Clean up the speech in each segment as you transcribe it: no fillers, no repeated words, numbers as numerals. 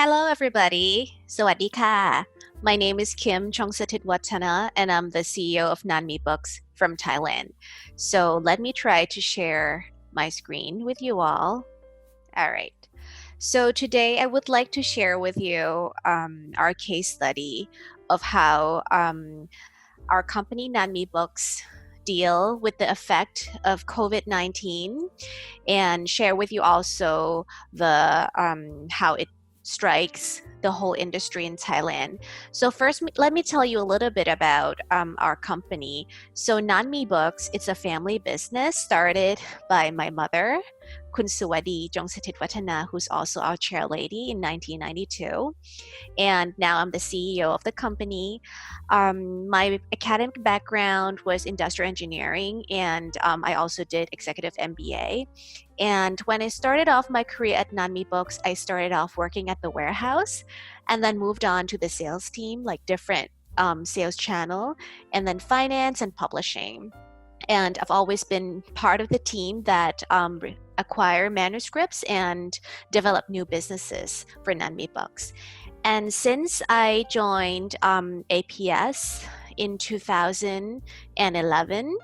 Hello, everybody. สวัสดีค่ะ My name is Kim 총sa팃와타나, and I'm the CEO of Nanmi북s from Thailand. So let me try to share my screen with you all. All right. So today I would like to share with you our case study of how our company Nanmi북s deal with the effect of COVID-19 and share with you also the how it strikes the whole industry in Thailand. So first, let me tell you a little bit about our company. So Nanmi북s, it's a family business started by my mother, Kun Suwadi Jongsathitwatana, who's also our chair lady in 1992. And now I'm the CEO of the company. My academic background was industrial engineering, and I also did executive MBA. And when I started off my career at Nanmi북s, I started off working at the warehouse and then moved on to the sales team, like different sales channel, and then finance and publishing. And I've always been part of the team that acquire manuscripts and develop new businesses for Nanmi북s. And since I joined APS in 2011,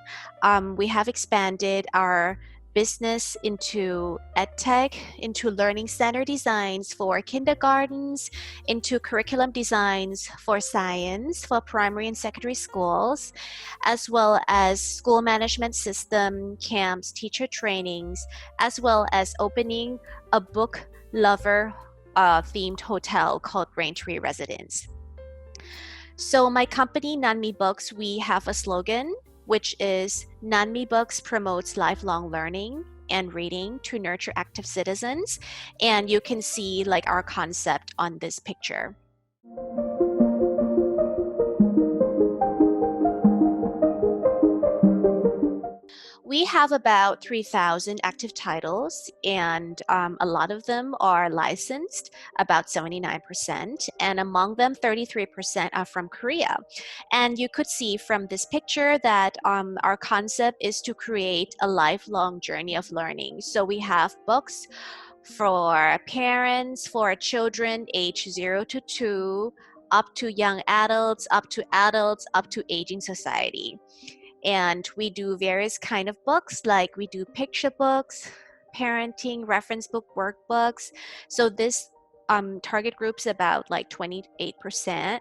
we have expanded our business into edtech, into learning center designs for kindergartens, into curriculum designs for science for primary and secondary schools, as well as school management system, camps, teacher trainings, as well as opening a book lover themed hotel called Raintree Residence. So my company, Nanmi북s, we have a slogan, which is Nanmi북s promotes lifelong learning and reading to nurture active citizens. And you can see like our concept on this picture. We have about 3,000 active titles, and a lot of them are licensed, about 79%, and among them 33% are from Korea. And you could see from this picture that our concept is to create a lifelong journey of learning. So we have books for parents, for children age 0 to 2, up to young adults, up to aging society. And we do various kind of books, like we do picture books, parenting, reference book, workbooks. So this target group's about like 28%.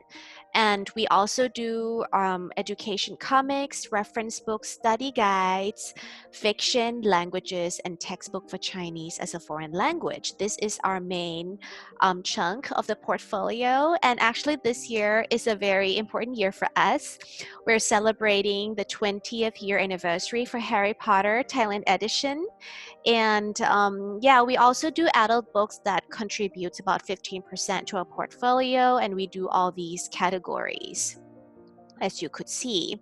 And we also do education comics, reference books, study guides, fiction, languages, and textbook for Chinese as a foreign language. This is our main chunk of the portfolio. And actually this year is a very important year for us. We're celebrating the 20th year anniversary for Harry Potter Thailand edition. And yeah, we also do adult books that contributes about 15% to our portfolio, and we do all these categories, as you could see.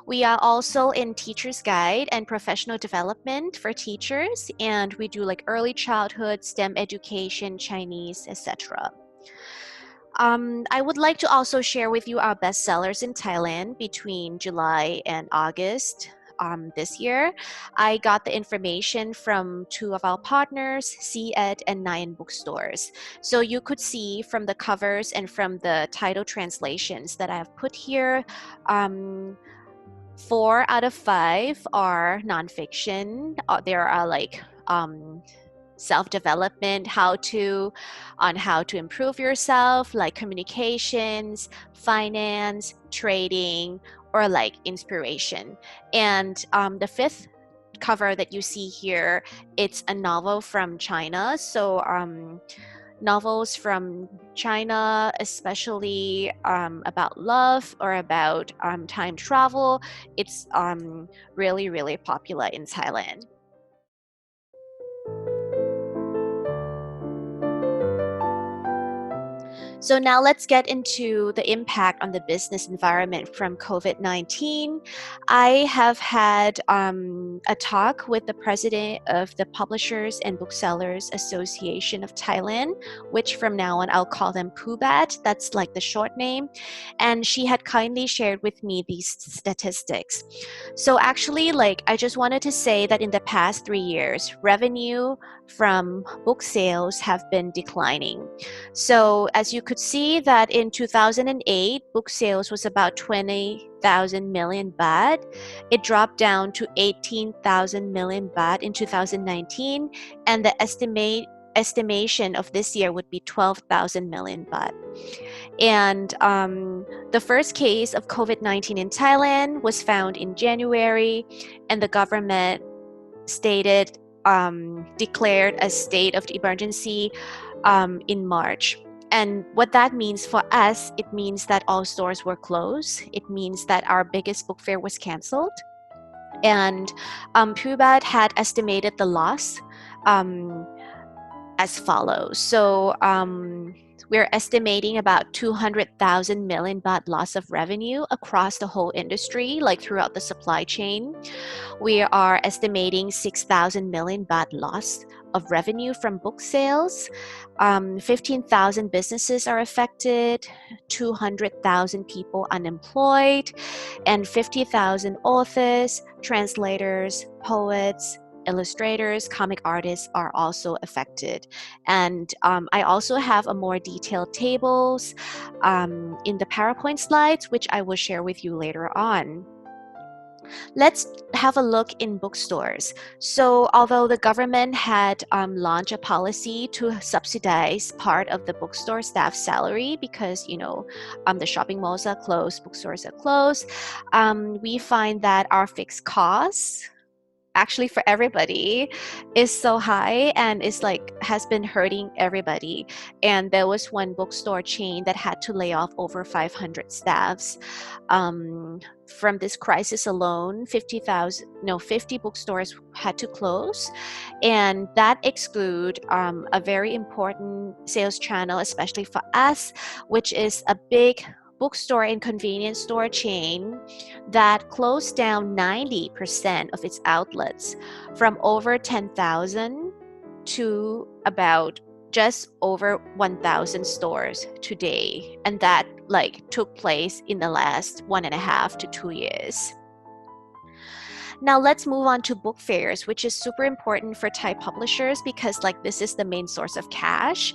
We are also in Teacher's Guide and Professional Development for teachers, and we do like early childhood, STEM education, Chinese, etc. I would like to also share with you our bestsellers in Thailand between July and August. This year, I got the information from two of our partners, CEOin and Nine bookstores. So you could see from the covers and from the title translations that I have put here, 4 out of 5 are nonfiction. There are like self-development, on how to improve yourself, like communications, finance, trading, or like inspiration. And the 5th cover that you see here, it's a novel from China. So novels from China, especially about love or about time travel, it's really, really popular in Thailand. So now let's get into the impact on the business environment from COVID-19. I have had a talk with the president of the Publishers and Booksellers Association of Thailand, which from now on I'll call them PUBAT. That's like the short name. And she had kindly shared with me these statistics. So actually, like, I just wanted to say that in the past 3 years, revenue from book sales have been declining. So as you could see that in 2008, book sales was about 20,000 million baht. It dropped down to 18,000 million baht in 2019, and the estimation of this year would be 12,000 million baht. And the first case of COVID-19 in Thailand was found in January, and the government declared a state of emergency in March. And what that means for us, it means that all stores were closed. It means that our biggest book fair was canceled. And Phubat had estimated the loss as follows. So we're estimating about 200,000 million baht loss of revenue across the whole industry, like throughout the supply chain. We are estimating 6,000 million baht loss of revenue from book sales. 15,000 businesses are affected, 200,000 people unemployed, and 50,000 authors, translators, poets, illustrators, comic artists are also affected. And I also have a more detailed tables in the PowerPoint slides, which I will share with you later on. Let's have a look in bookstores. So although the government had launched a policy to subsidize part of the bookstore staff salary because, the shopping malls are closed, bookstores are closed, we find that our fixed costs actually for everybody is so high and has been hurting everybody. And there was one bookstore chain that had to lay off over 500 staffs. From this crisis alone, 50 bookstores had to close, and that exclude a very important sales channel, especially for us, which is a big bookstore and convenience store chain that closed down 90% of its outlets, from over 10,000 to about just over 1,000 stores today. And that took place in the last 1.5 to 2 years. Now let's move on to book fairs, which is super important for Thai publishers because this is the main source of cash.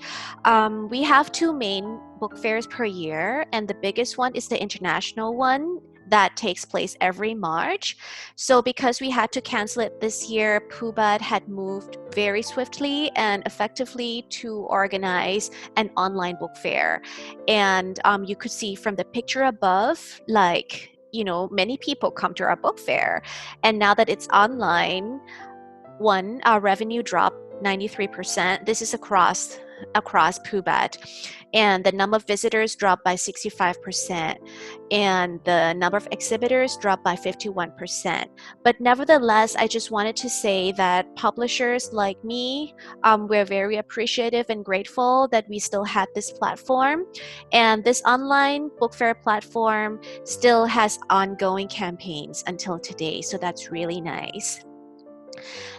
We have 2 main book fairs per year, and the biggest one is the international one that takes place every March. So because we had to cancel it this year, Phubat had moved very swiftly and effectively to organize an online book fair. And you could see from the picture above, many people come to our book fair. And now that it's online, our revenue dropped 93%. This is across Phubat. And the number of visitors dropped by 65%. And the number of exhibitors dropped by 51%. But nevertheless, I just wanted to say that publishers like me, we're very appreciative and grateful that we still had this platform. And this online book fair platform still has ongoing campaigns until today. So that's really nice.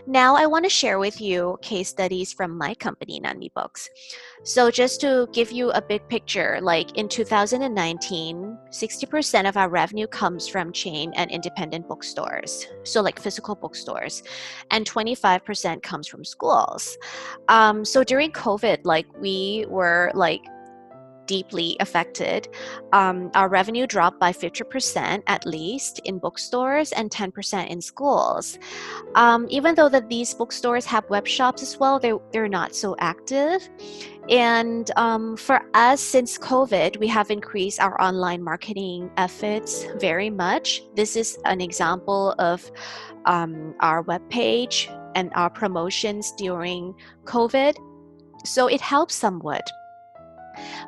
Now I want to share with you case studies from my company, Nanmibooks. So just to give you a big picture, in 2019, 60% of our revenue comes from chain and independent bookstores. So physical bookstores, and 25% comes from schools. So during COVID, we were deeply affected. Our revenue dropped by 50% at least in bookstores and 10% in schools. Even though that these bookstores have web shops as well, they're not so active. And for us, since COVID, we have increased our online marketing efforts very much. This is an example of our webpage and our promotions during COVID. So it helps somewhat.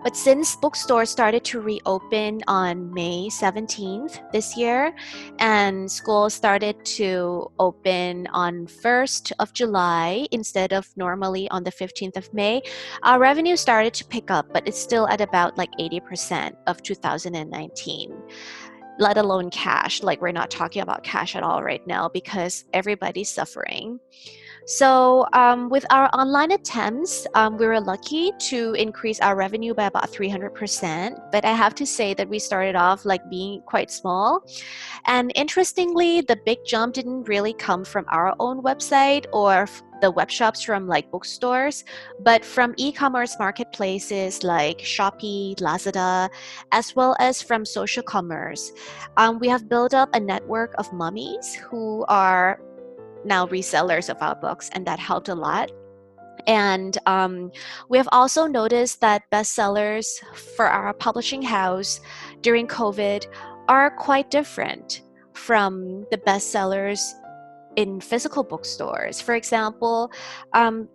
But since bookstores started to reopen on May 17th this year, and schools started to open on 1st of July instead of normally on the 15th of May, our revenue started to pick up, but it's still at about 80% of 2019. Let alone cash. We're not talking about cash at all right now because everybody's suffering. So with our online attempts, we were lucky to increase our revenue by about 300%. But I have to say that we started off being quite small. And interestingly, the big jump didn't really come from our own website or the web shops from like bookstores, but from e-commerce marketplaces like Shopee, Lazada, as well as from social commerce. We have built up a network of mummies who are now resellers of our books, and that helped a lot. And we have also noticed that bestsellers for our publishing house during COVID are quite different from the bestsellers in physical bookstores. For example,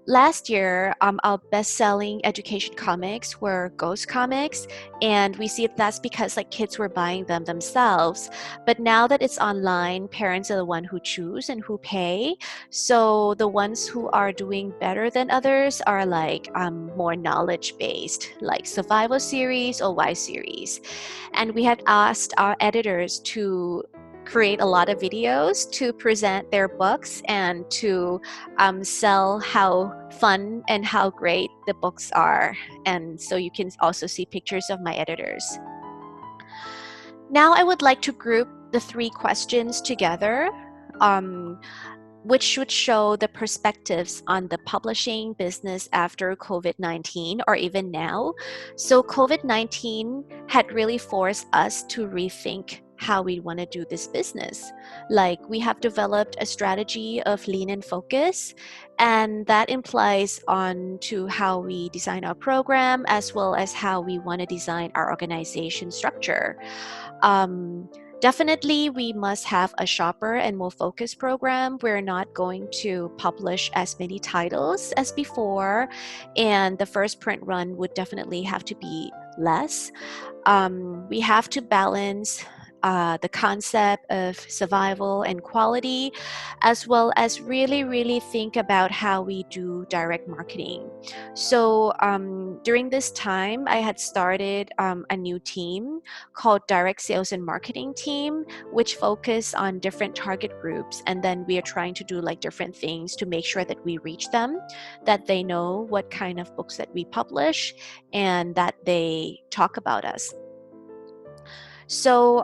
last year, our best-selling education comics were ghost comics, and we see that's because like kids were buying them themselves. But now that it's online, parents are the one who choose and who pay. So the ones who are doing better than others are like more knowledge-based, like survival series or Y series. And we had asked our editors to create a lot of videos to present their books and to sell how fun and how great the books are. And so you can also see pictures of my editors. Now I would like to group the 3 questions together, which should show the perspectives on the publishing business after COVID-19 or even now. So COVID-19 had really forced us to rethink how we want to do this business. Like we have developed a strategy of lean and focus, and that implies on to how we design our program as well as how we want to design our organization structure. Definitely, we must have a sharper and more focused program. We're not going to publish as many titles as before, and the first print run would definitely have to be less. We have to balance the concept of survival and quality, as well as really think about how we do direct marketing. So during this time, I had started a new team called Direct Sales and Marketing Team, which focus on different target groups. And then we are trying to do like different things to make sure that we reach them, that they know what kind of books that we publish, and that they talk about us. So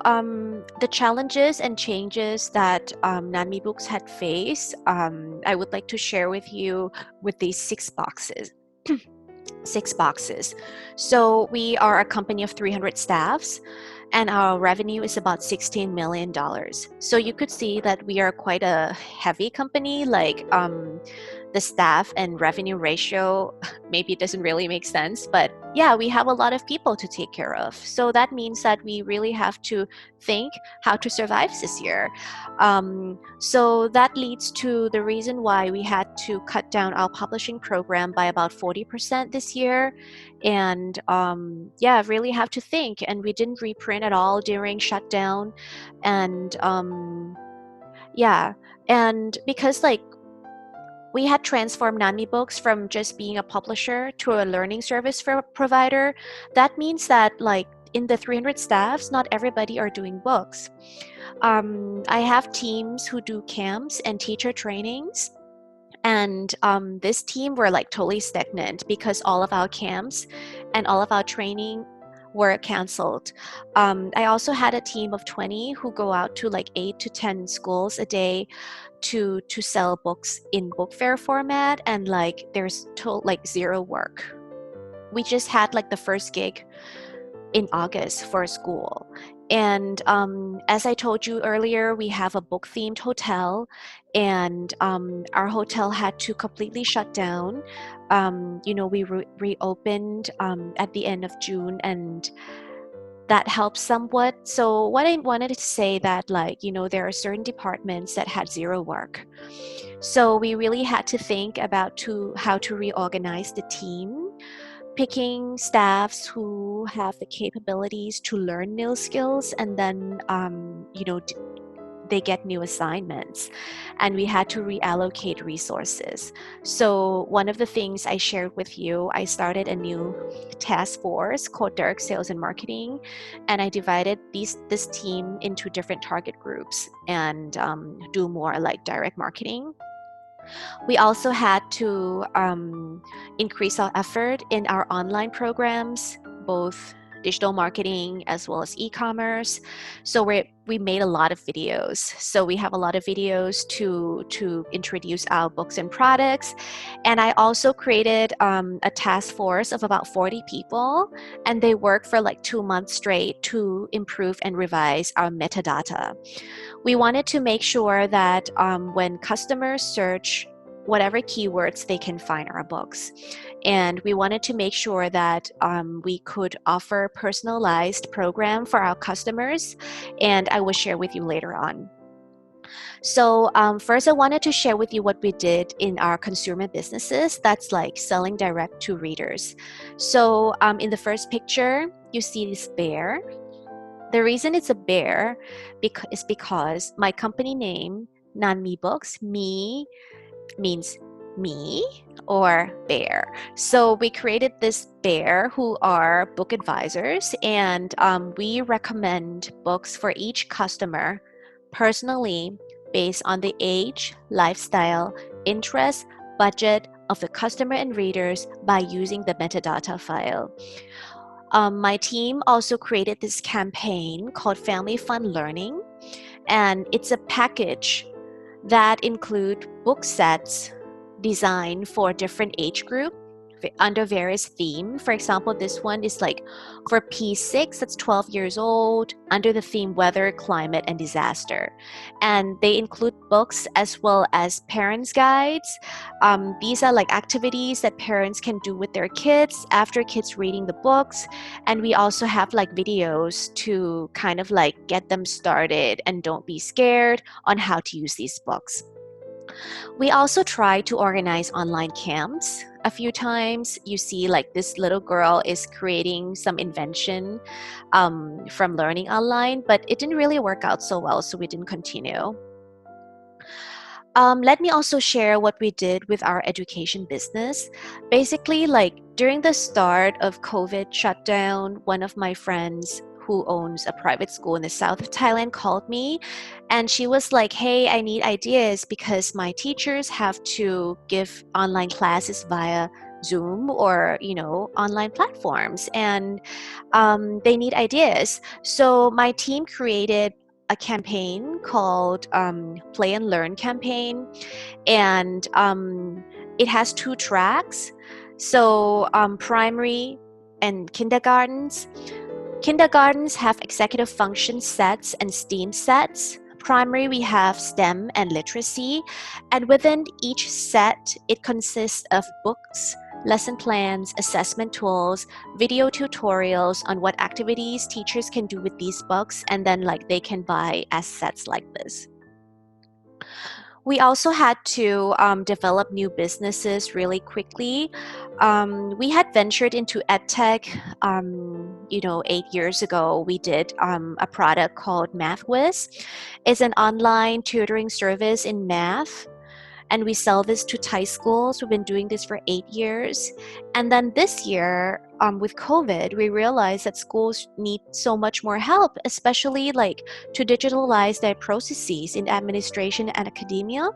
the challenges and changes that Nanmibooks had faced, I would like to share with you with these 6 boxes. 6 boxes. So we are a company of 300 staffs, and our revenue is about $16 million. So you could see that we are quite a heavy company, like the staff and revenue ratio maybe it doesn't really make sense, but yeah, we have a lot of people to take care of. So that means that we really have to think how to survive this year. So that leads to the reason why we had to cut down our publishing program by about 40% this year. And yeah, really have to think. And we didn't reprint at all during shutdown. And yeah, and because like we had transformed Nanmibooks from just being a publisher to a learning service provider. That means that like in the 300 staffs, not everybody are doing books. I have teams who do camps and teacher trainings. And this team were like totally stagnant because all of our camps and all of our training were canceled. I also had a team of 20 who go out to like 8 to 10 schools a day to sell books in book fair format, and like there's like 0 work. We just had like the first gig in August for a school. And as I told you earlier, we have a book-themed hotel, and our hotel had to completely shut down. We reopened at the end of June, and that helps somewhat. So what I wanted to say that there are certain departments that had 0 work. So we really had to think about how to reorganize the team, picking staffs who have the capabilities to learn new skills, and then they get new assignments, and we had to reallocate resources. So one of the things I shared with you, I started a new task force called Direct Sales and Marketing, and I divided this team into different target groups and do more like direct marketing. We also had to increase our effort in our online programs, both digital marketing as well as e-commerce. So we made a lot of videos. So we have a lot of videos to introduce our books and products. And I also created a task force of about 40 people, and they worked for like 2 months straight to improve and revise our metadata. We wanted to make sure that when customers search whatever keywords, they can find our books. And we wanted to make sure that we could offer personalized program for our customers, and I will share with you later on. So first, I wanted to share with you what we did in our consumer businesses. That's like selling direct to readers. So in the first picture, you see this bear. The reason it's a bear is because my company name, 난미북스, me, means me or bear. So we created this bear who are book advisors, and we recommend books for each customer personally based on the age, lifestyle, interest, budget of the customer and readers by using the metadata file. My team also created this campaign called Family Fun Learning, and it's a package that include book sets designed for different age group under various theme. For example, this one is like for P6, that's 12 years old, under the theme weather, climate, and disaster. And they include books as well as parents' guides. These are like activities that parents can do with their kids after kids reading the books. And we also have like videos to kind of like get them started and don't be scared on how to use these books. We also try to organize online camps. A few times you see like this little girl is creating some invention from learning online, but it didn't really work out so well, so we didn't continue. Let me also share what we did with our education business. Basically, like during the start of COVID shutdown, one of my friends who owns a private school in the south of Thailand called me, and she was like, hey, I need ideas because my teachers have to give online classes via Zoom or, online platforms, and they need ideas. So my team created a campaign called Play and Learn campaign, and it has 2 tracks. So primary and kindergartens. Kindergartens have executive function sets and STEAM sets. Primary, we have STEM and literacy. And within each set, it consists of books, lesson plans, assessment tools, video tutorials on what activities teachers can do with these books, and then like they can buy as sets like this. We also had to develop new businesses really quickly. We had ventured into EdTech, 8 years ago. We did a product called MathWiz. It's an online tutoring service in math. And we sell this to Thai schools. We've been doing this for 8 years. And then this year, with COVID, we realized that schools need so much more help, especially like to digitalize their processes in administration and academia.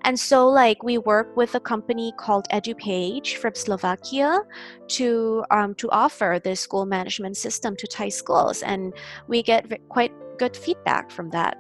And so like we work with a company called EduPage from Slovakia to offer the school management system to Thai schools. And we get quite good feedback from that.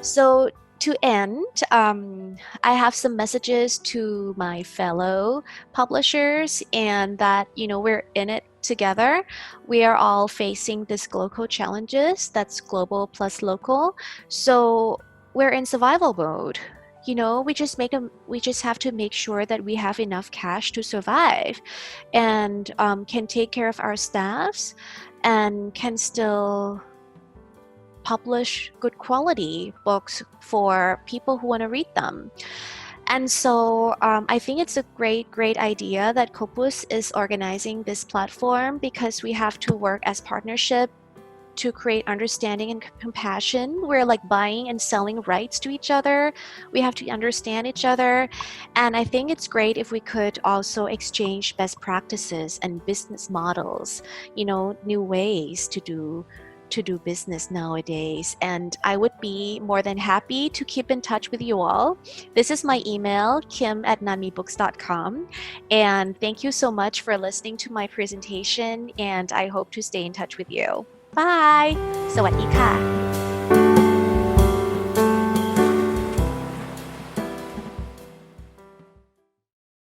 So to end, I have some messages to my fellow publishers, and that, we're in it together. We are all facing this global challenges, that's global plus local. So we're in survival mode. We just have to make sure that we have enough cash to survive, and can take care of our staffs, and can still publish good quality books for people who want to read them. And so I think it's a great idea that Kopus is organizing this platform, because we have to work as partnership to create understanding and compassion. We're like buying and selling rights to each other. We have to understand each other. And I think it's great if we could also exchange best practices and business models, new ways to do to do business nowadays. And I would be more than happy to keep in touch with you all. This is my email, kim@nanmibooks.com. And thank you so much for listening to my presentation. And I hope to stay in touch with you. Bye! สวัสดีค่ะ